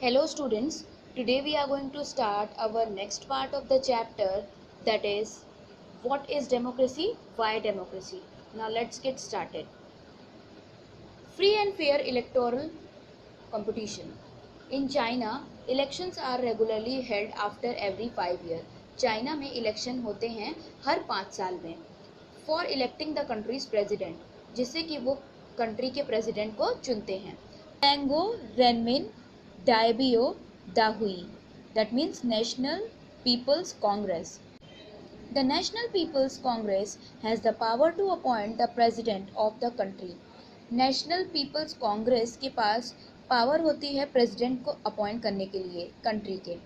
Hello students, today we are going to start our next part of the chapter, that is what is democracy, why democracy. Now let's get started. Free and fair electoral competition. In China, elections are regularly held after every 5 years. China में election होते हैं हर 5 साल में for electing the countries president, जिससे कि वो country के president को चुनते हैं. Tango Renmin Daibio Dahui, that means National People's Congress. The National People's Congress has the power to appoint the president of the country. National People's Congress के पास power होती है प्रेसिडेंट को अपॉइंट करने के लिए कंट्री के.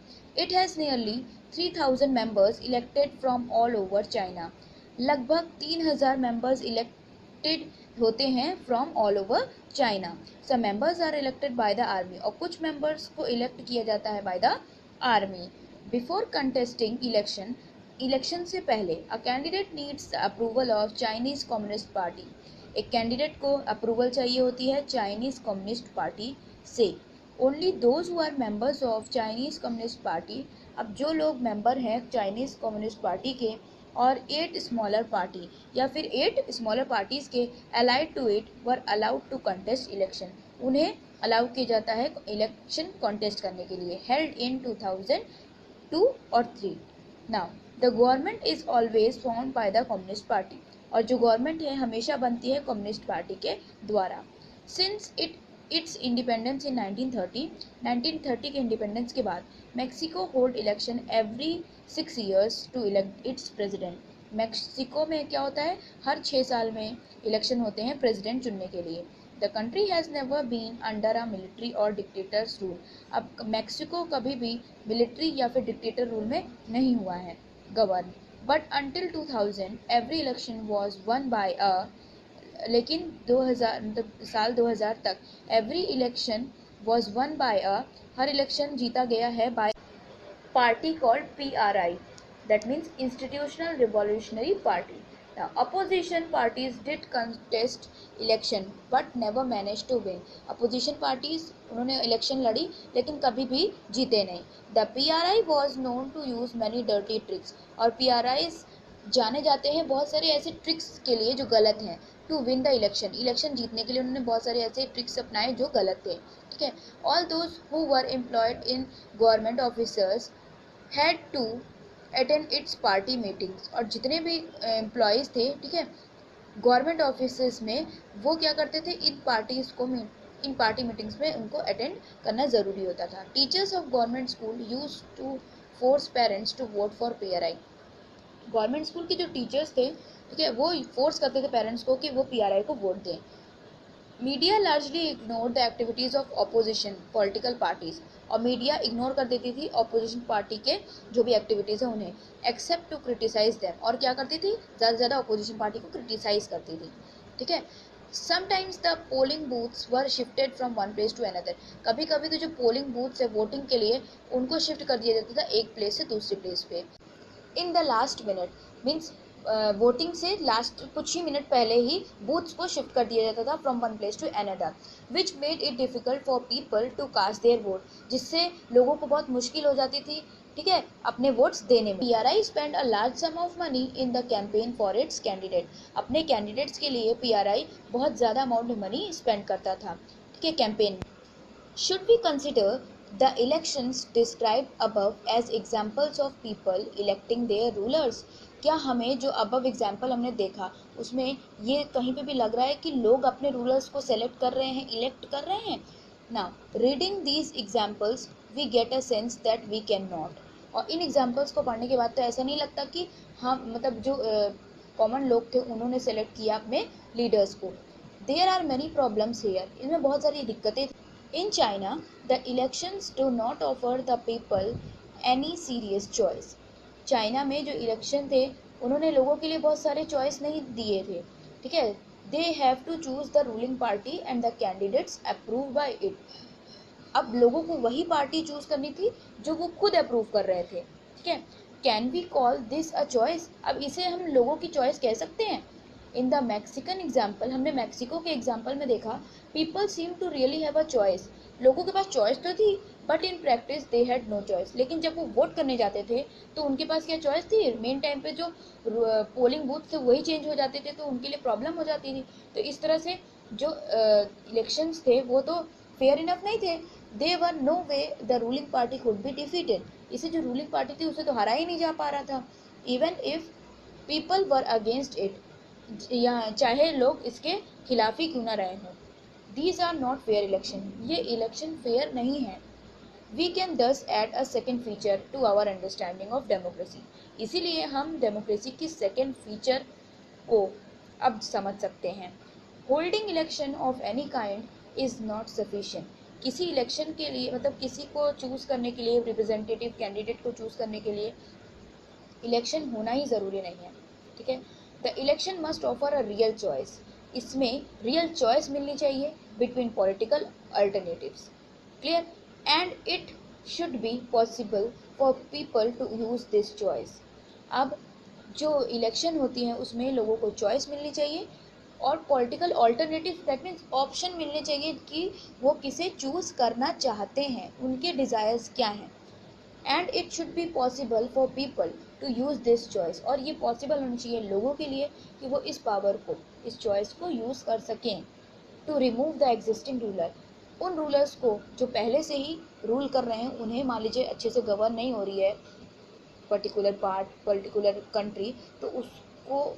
It has nearly 3000 members elected from all over China. लगभग 3000 मेंबर्स इलेक्टेड होते हैं from all over China. Some members are elected by the army, और कुछ मेंबर्स को इलेक्ट किया जाता है by the army. Before contesting election से पहले a candidate needs the approval of Chinese Communist Party. एक कैंडिडेट को अप्रूवल चाहिए होती है चाइनीज कम्युनिस्ट पार्टी से. Only those who are members of Chinese Communist Party. अब जो लोग मेंबर हैं चाइनीज कम्युनिस्ट पार्टी के और 8 स्मॉलर पार्टी या फिर 8 स्मॉलर पार्टीज के allied to it were allowed to contest election. उन्हें अलाउ किया जाता है इलेक्शन कॉन्टेस्ट करने के लिए. हेल्ड इन 2002 और 3. Now the government is always formed by the communist party, और जो गवर्नमेंट है हमेशा बनती है कम्युनिस्ट पार्टी के द्वारा. सिंस इट्स इंडिपेंडेंस इन 1930 के इंडिपेंडेंस के बाद Mexico hold election every 6 years to elect its president. Mexico में क्या होता है, हर 6 साल में इलेक्शन होते हैं प्रेसिडेंट चुनने के लिए. The country has never been under a military और डिक्टेटर्स रूल. अब मैक्सिको कभी भी मिलिट्री या फिर डिक्टेटर रूल में नहीं हुआ है govern. But until 2000 every election was won by a, लेकिन 2000 साल 2000 तक every election was won by a, हर इलेक्शन जीता गया है by party called PRI, that means Institutional Revolutionary Party. Now, opposition parties did contest election but never managed to win. Opposition parties उन्होंने election लड़ी लेकिन कभी भी जीते नहीं. The PRI was known to use many dirty tricks, और PRIs जाने जाते हैं बहुत सारे ऐसे ट्रिक्स के लिए जो गलत हैं. टू विन द इलेक्शन जीतने के लिए उन्होंने बहुत सारे ऐसे ट्रिक्स अपनाए जो गलत थे. ठीक है. All those who were employed in government officers had to attend its party meetings, और जितने भी एम्प्लॉयज़ थे, ठीक है, गवर्नमेंट ऑफिस में, वो क्या करते थे, इन पार्टी मीटिंग्स में उनको अटेंड करना ज़रूरी होता था. Teachers of government school use to force parents to vote for PRI. Government school के जो टीचर्स थे, ठीक है, वो फोर्स करते थे पेरेंट्स को कि वो PRI को वोट दें. Media largely ignore the activities of opposition political parties, और मीडिया इग्नोर कर देती थी ऑपोजिशन पार्टी के जो भी एक्टिविटीज़ हैं उन्हें, एक्सेप्ट टू क्रिटिसाइज देम, और क्या करती थी, ज़्यादा से ज़्यादा ऑपोजिशन पार्टी को क्रिटिसाइज करती थी. ठीक है. Sometimes the polling booths were shifted from one place to another. कभी कभी तो जो पोलिंग बूथ्स है वोटिंग के लिए उनको शिफ्ट कर दिया जाता था एक प्लेस से दूसरी प्लेस पे. In the last minute, means voting से लास्ट कुछ ही मिनट पहले ही बूथ्स को शिफ्ट कर दिया जाता था from one place to another, which made it difficult for people to cast their vote, जिससे लोगों को बहुत मुश्किल हो जाती थी, ठीक है, अपने वोट्स देने में. PRI spend a large some of money in the campaign for its candidate. अपने कैंडिडेट्स के लिए PRI बहुत ज़्यादा अमाउंट में मनी स्पेंड करता था, ठीक है, campaign. Should we consider the elections described above as examples of people electing their rulers? क्या हमें जो above example हमने देखा उसमें ये कहीं पे भी लग रहा है कि लोग अपने रूलर्स को सेलेक्ट कर रहे हैं, इलेक्ट कर रहे हैं? Now, reading these examples, we get a sense that we cannot. और इन एग्जाम्पल्स को पढ़ने के बाद तो ऐसा नहीं लगता कि हाँ, मतलब जो कॉमन लोग थे उन्होंने सेलेक्ट किया अपने लीडर्स को. There are many problems here. इनमें बहुत सारी दिक्कतें. In China, the elections do not offer the people any serious choice. China में जो इलेक्शन थे उन्होंने लोगों के लिए बहुत सारे चॉइस नहीं दिए थे, ठीक है. They have to choose the ruling party and the candidates approved by it. अब लोगों को वही पार्टी चूज करनी थी जो वो खुद अप्रूव कर रहे थे, ठीक है. Can we call this a choice? अब इसे हम लोगों की चॉइस कह सकते हैं. इन द मैक्सिकन एग्जाम्पल, हमने मैक्सिको के एग्जाम्पल में देखा, people seem to really have a choice. लोगों के पास चॉइस तो थी but in practice they had no choice. लेकिन जब वो वोट करने जाते थे तो उनके पास क्या चॉइस थी? मेन टाइम पे जो पोलिंग बूथ थे वही चेंज हो जाते थे, तो उनके लिए प्रॉब्लम हो जाती थी। तो इस तरह से जो इलेक्शंस थे वो तो फेयर इनफ नहीं थे। They were no way the ruling party could be defeated. इसे जो रूलिंग पार्टी थी उसे तो हरा ही नहीं जा पा रहा था, even if people were against it, या चाहे लोग इसके खिलाफ ही क्यों ना रहे हों। These are not fair election, ये इलेक्शन फेयर नहीं है। We can thus add a second feature to our understanding of democracy. इसीलिए हम डेमोक्रेसी की सेकेंड फीचर को अब समझ सकते हैं। Holding election of any kind is not sufficient. किसी इलेक्शन के लिए, मतलब किसी को चूज करने के लिए, रिप्रेजेंटेटिव कैंडिडेट को चूज करने के लिए इलेक्शन होना ही ज़रूरी नहीं है, ठीक है। The election must offer a real choice. इसमें रियल चॉइस मिलनी चाहिए between political alternatives, clear, and it should be possible for people to use this choice. अब जो इलेक्शन होती है उसमें लोगों को चॉइस मिलनी चाहिए और political alternative, that means option मिलने चाहिए कि वो किसे चूज़ करना चाहते हैं, उनके डिज़ायर्स क्या हैं। And it should be possible for people to use this choice, और ये पॉसिबल होनी चाहिए लोगों के लिए कि वो इस पावर को, इस चॉइस को यूज़ कर सकें। To remove the existing ruler, उन रूलर्स को जो पहले से ही रूल कर रहे हैं, उन्हें मान लीजिए अच्छे से गवर्न नहीं हो रही है पर्टिकुलर पार्ट, पर्टिकुलर कंट्री, तो उसको,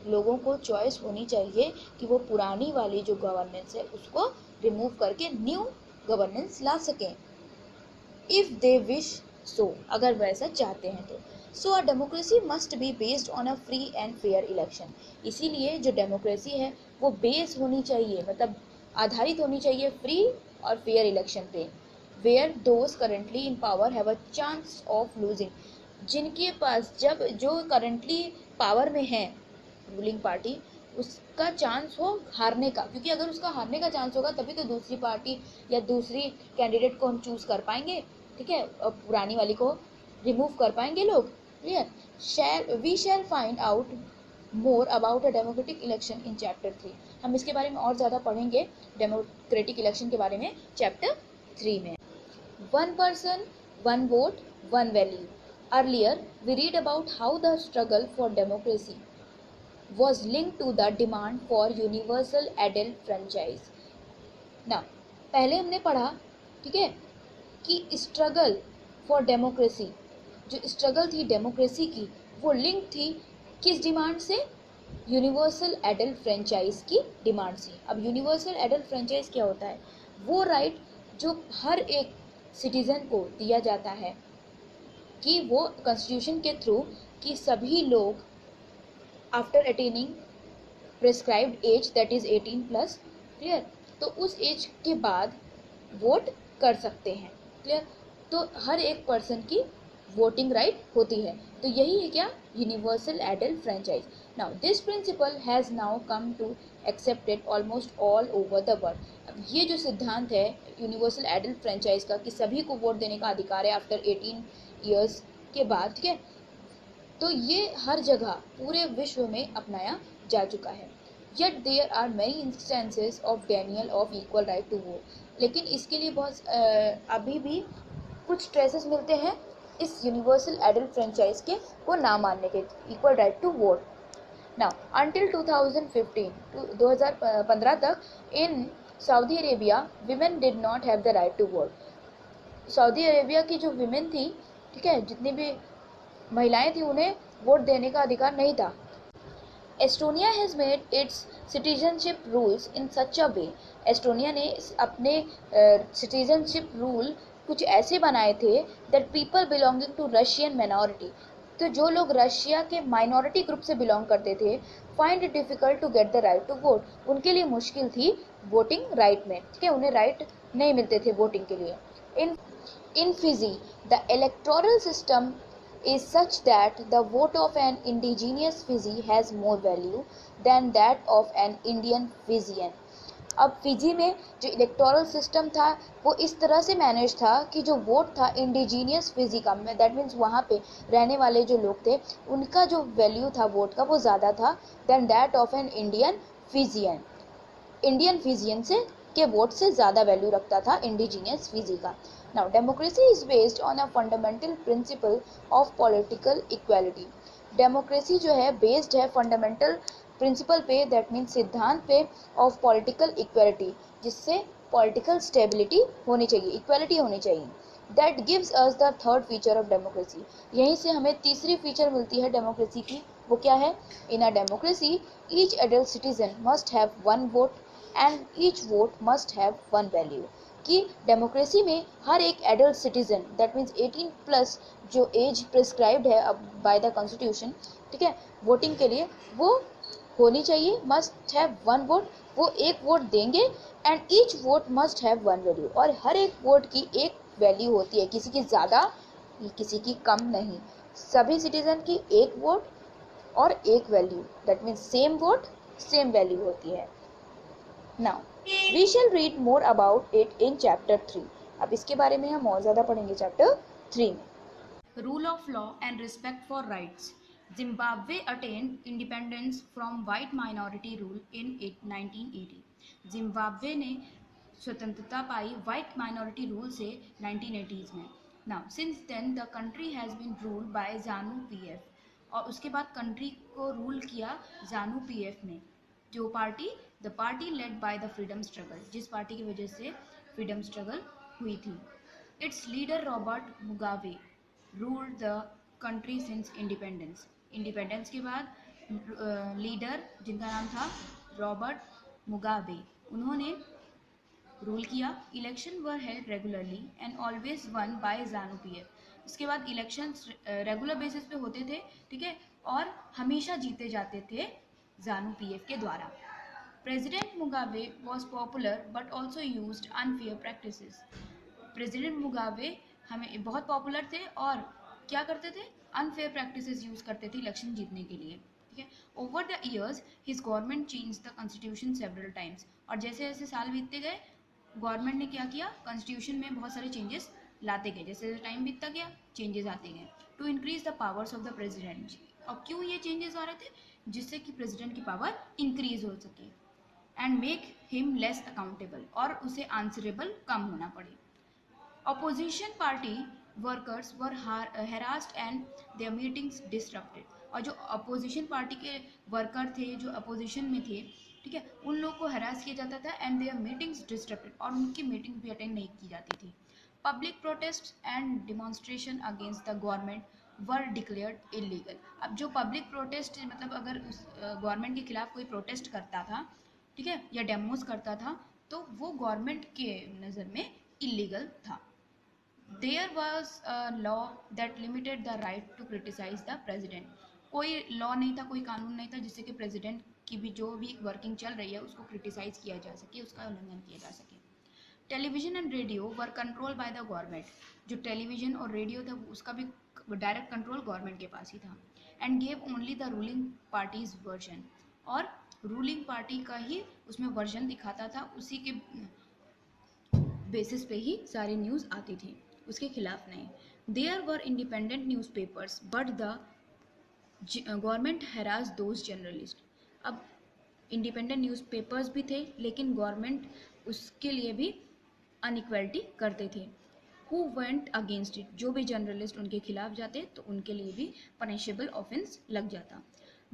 लोगों को चॉइस होनी चाहिए कि वो पुरानी वाली जो गवर्नेंस है उसको रिमूव करके न्यू गवर्नेंस ला सकें, इफ दे विश सो, अगर वैसा चाहते हैं तो। So a democracy must be based on a free and fair election. इसीलिए जो डेमोक्रेसी है वो बेस होनी चाहिए, मतलब आधारित होनी चाहिए फ्री और फेयर इलेक्शन पे। Where those currently in power have a chance of losing, जिनके पास, जब जो करंटली पावर में है रूलिंग पार्टी, उसका चांस हो हारने का, क्योंकि अगर उसका हारने का चांस होगा तभी तो दूसरी पार्टी या दूसरी कैंडिडेट को हम चूज कर पाएंगे, ठीक है, और पुरानी वाली को रिमूव कर पाएंगे लोग, clear. We shall find out more about a democratic election in chapter 3। हम इसके बारे में और ज़्यादा पढ़ेंगे डेमोक्रेटिक इलेक्शन के बारे में चैप्टर 3 में। One person, one vote, one value. Earlier, we read about how the struggle for democracy was linked to the demand for universal adult franchise. Now, पहले हमने पढ़ा, ठीक है, कि स्ट्रगल फॉर डेमोक्रेसी, जो स्ट्रगल थी डेमोक्रेसी की, वो लिंक थी किस डिमांड से? यूनिवर्सल एडल्ट फ्रेंचाइज की डिमांड से। अब यूनिवर्सल एडल्ट फ्रेंचाइज क्या होता है? वो राइट जो हर एक सिटीजन को दिया जाता है कि वो कॉन्स्टिट्यूशन के थ्रू कि सभी लोग after attaining prescribed age, that is 18+, clear, तो उस एज के बाद वोट कर सकते हैं, क्लियर। तो हर एक पर्सन की वोटिंग राइट होती है, तो यही है क्या? Universal adult franchise. Now this principle has now come to accepted almost all over the world. अब ये जो सिद्धांत है यूनिवर्सल एडल्ट फ्रेंचाइज का, कि सभी को वोट देने का अधिकार है आफ्टर 18 ईयर्स के बाद, ठीक है, तो ये हर जगह पूरे विश्व में अपनाया जा चुका है। Yet there are many instances of denial of equal right to vote, लेकिन इसके लिए बहुत अभी भी कुछ ट्रेसेस मिलते हैं इस यूनिवर्सल एडल्ट फ्रेंचाइज के को ना मानने के, equal right to vote. Now until 2015 तक in Saudi Arabia women did not have the right to vote. Saudi Arabia की जो विमेन थी, ठीक है, जितनी भी महिलाएं थी, उन्हें वोट देने का अधिकार नहीं था। Estonia has made its citizenship rules in such a way, Estonia ने अपने सिटीजनशिप रूल कुछ ऐसे बनाए थे that people belonging to Russian minority, तो जो लोग रशिया के माइनॉरिटी ग्रुप से बिलोंग करते थे, find it difficult to get the right to vote, उनके लिए मुश्किल थी वोटिंग राइट में, ठीक है, उन्हें राइट नहीं मिलते थे वोटिंग के लिए। In Fiji, the electoral system is such that the vote of an indigenous Fiji has more value than that of an Indian Fijian. अब फिजी में जो इलेक्टोरल सिस्टम था वो इस तरह से मैनेज था कि जो वोट था इंडिजीनियस फिजी का, दैट मीन्स वहाँ पे रहने वाले जो लोग थे उनका जो वैल्यू था वोट का वो ज़्यादा था than that of an Indian Fijian. Indian Fijian से के वोट से ज़्यादा वैल्यू रखता था इंडिजीनियस फिजी का। Now, democracy is based on a fundamental principle of political equality. Democracy जो है बेस्ड है फंडामेंटल प्रिंसिपल पे, दैट मीन्स सिद्धांत पे, ऑफ पॉलिटिकल इक्वालिटी, जिससे पॉलिटिकल स्टेबिलिटी होनी चाहिए, इक्वालिटी होनी चाहिए. That gives us the third feature of democracy. यहीं से हमें तीसरी फीचर मिलती है डेमोक्रेसी की. वो क्या है? In a democracy each adult citizen must have one vote and each vote must have one value. कि डेमोक्रेसी में हर एक adult citizen, that means 18 plus जो एज प्रिस्क्राइब्ड है अब बाय द कॉन्स्टिट्यूशन, ठीक है, वोटिंग के लिए, वो होनी चाहिए. मस्ट हैव वन वोट, वो एक वोट देंगे. And each vote must have one value, और हर एक वोट की एक वैल्यू होती है, किसी की ज़्यादा किसी की कम नहीं. सभी सिटीजन की एक वोट और एक value, that means same vote same value होती है. Now we shall read more about it in chapter 3. अब इसके बारे में हम और ज़्यादा पढ़ेंगे चैप्टर 3 में. Rule of law and respect for rights. Zimbabwe attained independence from white minority rule in 1980. Zimbabwe ने स्वतंत्रता पाई वाइट माइनॉरिटी रूल से 1980s में. Now since then the country has been ruled by ZANU PF. और उसके बाद country को rule किया जानू पीएफ ने. जो party, the party led by the freedom struggle, जिस पार्टी की वजह से फ्रीडम स्ट्रगल हुई थी. It's leader Robert Mugabe ruled the country since independence. Independence के बाद लीडर जिनका नाम था रॉबर्ट मुगाबे, उन्होंने रूल किया. Election were held regularly and always one by ZANU PF. इसके बाद इलेक्शंस रेगुलर बेसिस पे होते थे, ठीक है, और हमेशा जीते जाते थे जानू पीएफ के द्वारा. President Mugabe was popular but also used unfair practices. President Mugabe हमें बहुत पॉपुलर थे और क्या करते थे? अनफेयर प्रैक्टिसेस यूज़ करते थे इलेक्शन जीतने के लिए, ठीक है. Over the years his government change the constitution several times. और जैसे जैसे साल बीतते गए, गवर्नमेंट ने क्या किया? कॉन्स्टिट्यूशन में बहुत सारे चेंजेस लाते गए. जैसे जैसे टाइम बीतता गया, चेंजेस आते गए to increase the powers of the president. और क्यों ये चेंजेस आ रहे थे? जिससे कि प्रेसिडेंट की पावर इंक्रीज हो सके and make him less accountable, और उसे आंसरेबल कम होना पड़े. Opposition party workers were harassed and their meetings disrupted. और जो अपोजिशन पार्टी के वर्कर थे, जो अपोजिशन में थे, ठीक है, उन लोग को हरास किया जाता था एंड देयर मीटिंग्स डिस्टर्बेड, और उनकी मीटिंग भी अटेंड नहीं की जाती थी. Public protest and demonstration against the government were declared illegal. अब जो पब्लिक प्रोटेस्ट, मतलब अगर उस गवर्नमेंट के खिलाफ कोई प्रोटेस्ट करता था, ठीक है, या डेमोज करता था, तो वो गवर्नमेंट के नज़र में इलीगल था. There was a law that limited the right to criticize the president. कोई लॉ नहीं था, कोई कानून नहीं था जिससे कि प्रेसिडेंट की भी जो भी वर्किंग चल रही है उसको क्रिटिसाइज किया जा सके, उसका उल्लंघन किया जा सके. Television and radio were control by the government. जो टेलीविजन और रेडियो था उसका भी डायरेक्ट कंट्रोल गवर्नमेंट के पास ही था. And gave only the ruling parties version. और रूलिंग पार्टी का ही उसमें वर्जन दिखाता था, उसी के बेसिस पे ही सारी न्यूज़ आती थी, उसके खिलाफ नहीं. There were independent newspapers but the government harass those journalist. अब इंडिपेंडेंट न्यूज़ पेपर्स भी थे, लेकिन गवर्नमेंट उसके लिए भी अनइक्वलिटी करते थे. Who went against it. जो भी जर्नलिस्ट उनके खिलाफ जाते तो उनके लिए भी पनिशेबल ऑफेंस लग जाता.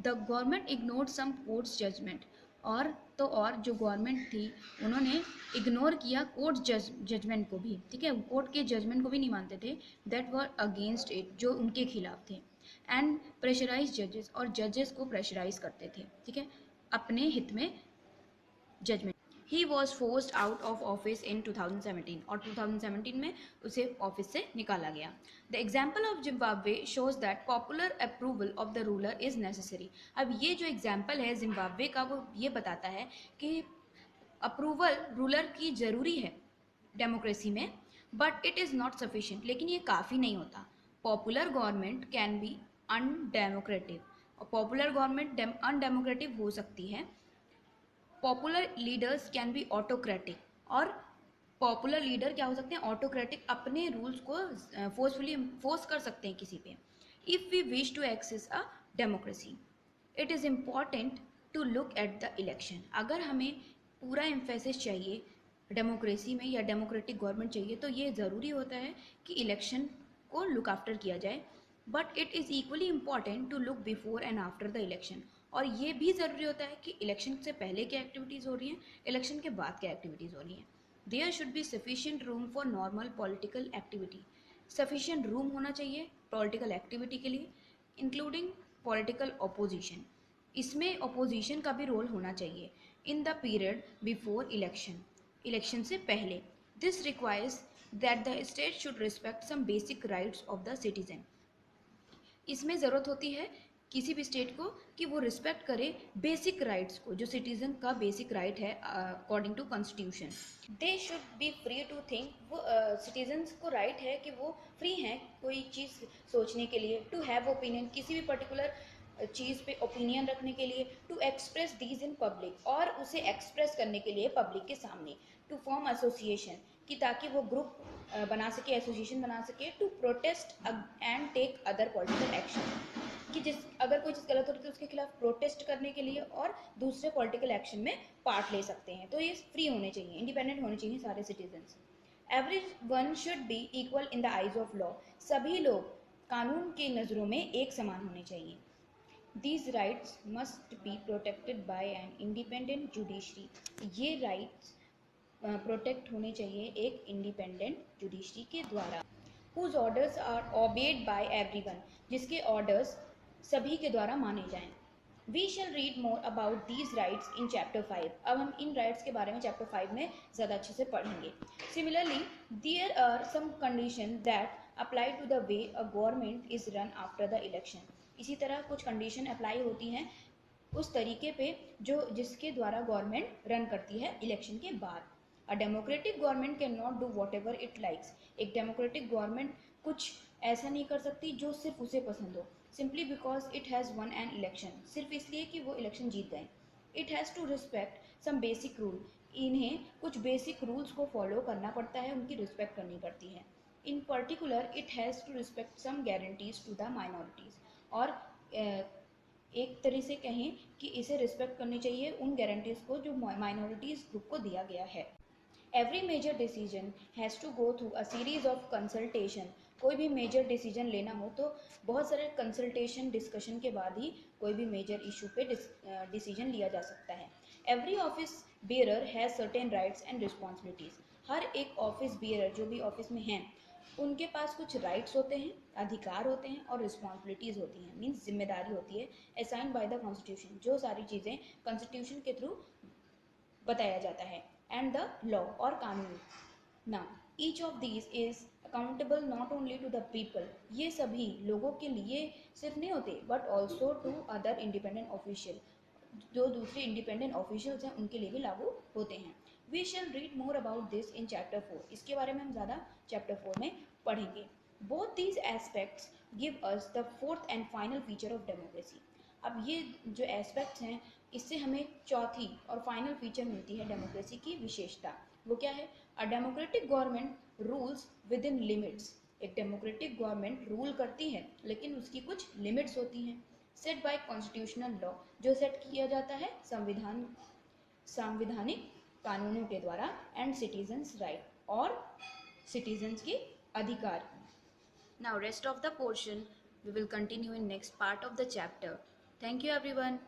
The government ignored some courts judgement. और जो गवर्नमेंट थी उन्होंने इग्नोर किया कोर्ट जजमेंट को भी, ठीक है, कोर्ट के जजमेंट को भी नहीं मानते थे, दैट वर अगेंस्ट इट, जो उनके खिलाफ थे. एंड प्रेशराइज जजेस. और जजेस को प्रेशराइज करते थे, ठीक है, अपने हित में judgement. He was forced out of office in 2017. और 2017 में उसे ऑफिस से निकाला गया. The example of Zimbabwe shows that popular approval of the ruler is necessary. अब ये जो एग्जाम्पल है जिम्बाब्वे का, वो ये बताता है कि अप्रूवल रूलर की ज़रूरी है डेमोक्रेसी में, but it is not sufficient. लेकिन ये काफ़ी नहीं होता. Popular government can be undemocratic. और पॉपुलर गवर्नमेंट अनडेमोक्रेटिक हो सकती है. Popular leaders can be autocratic. और पॉपुलर लीडर क्या हो सकते हैं? ऑटोक्रेटिक. अपने रूल्स को फोर्सफुली फोर्स कर सकते हैं किसी पे. If we wish to assess a democracy, it is important to look at the election. अगर हमें पूरा एम्फेसिस चाहिए डेमोक्रेसी में या डेमोक्रेटिक गवर्नमेंट चाहिए तो ये ज़रूरी होता है कि इलेक्शन को लुक आफ्टर किया जाए, but it is equally important to look before and after the election. और ये भी ज़रूरी होता है कि इलेक्शन से पहले क्या एक्टिविटीज़ हो रही हैं, इलेक्शन के बाद क्या एक्टिविटीज़ हो रही हैं। There should be sufficient room for normal political activity. Sufficient room होना चाहिए पॉलिटिकल एक्टिविटी के लिए, इंक्लूडिंग पॉलिटिकल अपोजिशन। इसमें अपोजिशन का भी रोल होना चाहिए in the period before election, election से पहले। This requires that the state should respect some basic rights of the citizen. इसमें ज़रूरत होती है किसी भी स्टेट को कि वो रिस्पेक्ट करे बेसिक राइट्स को, जो सिटीजन का बेसिक राइट है according to constitution. They should be free to think. वो सिटीजन्स को राइट है कि वो फ्री हैं कोई चीज़ सोचने के लिए, टू हैव ओपिनियन, किसी भी पर्टिकुलर चीज़ पे ओपिनियन रखने के लिए, to express these in public, और उसे एक्सप्रेस करने के लिए पब्लिक के सामने, टू फॉर्म एसोसिएशन, कि ताकि वो ग्रुप बना सके, एसोसिएशन बना सके, to protest and take other political action, कि जिस अगर कोई चीज़ गलत हो रही है तो उसके खिलाफ प्रोटेस्ट करने के लिए और दूसरे पॉलिटिकल एक्शन में पार्ट ले सकते हैं। तो ये फ्री होने चाहिए, इंडिपेंडेंट होने चाहिए सारे citizens. Every one should be equal in the eyes of law. सभी लोग कानून की नज़रों में एक समान होने चाहिए। These rights must be protected by an independent judiciary. ये राइट्स प्रोटेक्ट होने चाहिए एक इंडिपेंडेंट जुडिशरी के द्वारा। Whose orders are obeyed by everyone, जिसके ऑर्डर्स सभी के द्वारा माने जाएं। We shall read more about these rights in chapter 5। अब हम इन राइट्स के बारे में चैप्टर 5 में ज़्यादा अच्छे से पढ़ेंगे। Similarly there are some condition that apply to the way a government is run after the election. इसी तरह कुछ कंडीशन अप्लाई होती हैं उस तरीके पे जो जिसके द्वारा गवर्नमेंट रन करती है इलेक्शन के बाद। A democratic government can not do what ever it likes. एक डेमोक्रेटिक गवर्नमेंट कुछ ऐसा नहीं कर सकती जो सिर्फ उसे पसंद हो, simply because it has won an election, सिर्फ इसलिए कि वो इलेक्शन जीत गए। It has to respect some basic rule. इन्हें कुछ बेसिक रूल्स को फॉलो करना पड़ता है, उनकी रिस्पेक्ट करनी पड़ती है। In particular it has to respect some guarantees to the minorities. और एक तरह से कहें कि इसे रिस्पेक्ट करनी चाहिए उन गारंटीज़ को जो माइनॉरिटीज़ ग्रुप को दिया गया है। Every major decision has to go through a series of consultation. कोई भी मेजर डिसीजन लेना हो तो बहुत सारे कंसल्टेशन डिस्कशन के बाद ही कोई भी मेजर इशू पे डिसीजन लिया जा सकता है। Every office bearer has certain rights and responsibilities. हर एक ऑफिस बेयरर जो भी ऑफिस में हैं उनके पास कुछ राइट्स होते हैं, अधिकार होते हैं, और रिस्पॉन्सिबिलिटीज़ होती हैं, मीन्स जिम्मेदारी होती है असाइंड बाय द कॉन्स्टिट्यूशन, जो सारी चीज़ें कॉन्स्टिट्यूशन के थ्रू बताया जाता है, एंड द लॉ और कानून। Now each of these is accountable not only to the people. ये सभी लोगों के लिए सिर्फ नहीं होते but also to other independent official, जो दूसरे इंडिपेंडेंट ऑफिशियल्स हैं उनके लिए भी लागू होते हैं। We shall read more about this in chapter 4। इसके बारे में हम ज़्यादा चैप्टर 4 में पढ़ेंगे। Both these aspects give us the fourth and final feature of democracy. अब ये जो एस्पेक्ट्स हैं इससे हमें चौथी और फाइनल फीचर मिलती है डेमोक्रेसी की विशेषता। वो क्या है? A democratic government rules with in limits. एक डेमोक्रेटिक गवर्नमेंट रूल करती है लेकिन उसकी कुछ लिमिट्स होती हैं। सेट बाय कॉन्स्टिट्यूशनल लॉ, जो सेट किया जाता है संविधानिक कानूनों के द्वारा, एंड सिटीजन्स राइट, और सिटीजन्स के अधिकार। Now rest of the portion we will continue in next part of the chapter. Thank you everyone.